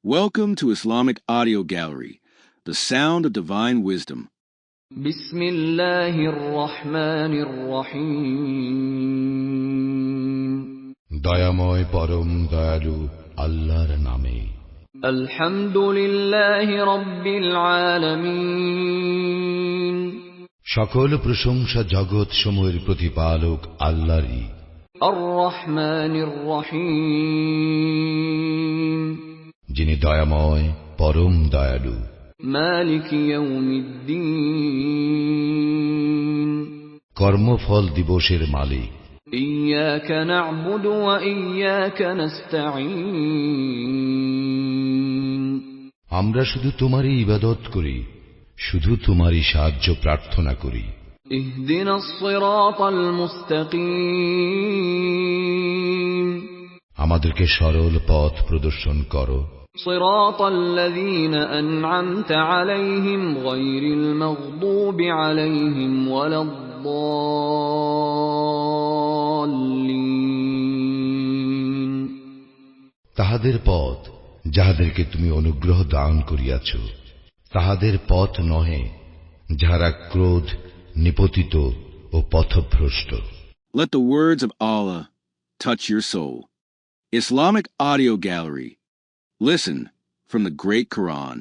Welcome to Islamic Audio Gallery, the sound of divine wisdom. বিসমিল্লাহির রহমানির রহিম দয়াময় পরম দয়ালু আল্লাহর নামে। আলহামদুলিল্লাহি রাব্বিল আলামিন। সকল প্রশংসা জগৎ সমূহের প্রতিপালক আল্লাহরই। আর রহমানির রহিম, যিনি দয়াময় পরম দয়ালু। মালিক ইয়াউমিদ্দিন, কর্মফল দিবসের মালিক। ইয়াকা না'বুদু ওয়া ইয়াকা নাস্তাঈন, আমরা শুধু তোমারই ইবাদত করি, শুধু তোমারই সাহায্য প্রার্থনা করি। ইহদিনাস সিরাতাল মুস্তাকিম, আমাদেরকে সরল পথ প্রদর্শন করো। সিরাতাল্লাযীনা আন'আমতা আলাইহিম গায়রিল মাগদুবি আলাইহিম ওয়ালাদ-দাল্লিন, তাহাদের পথ যাহাদেরকে তুমি অনুগ্রহ দান করিয়াছ, তাহাদের পথ নহে যাহারা ক্রোধ নিপতিত ও পথভ্রষ্ট। Let the words of Allah touch your soul. Islamic Audio Gallery. Listen from the Great Quran.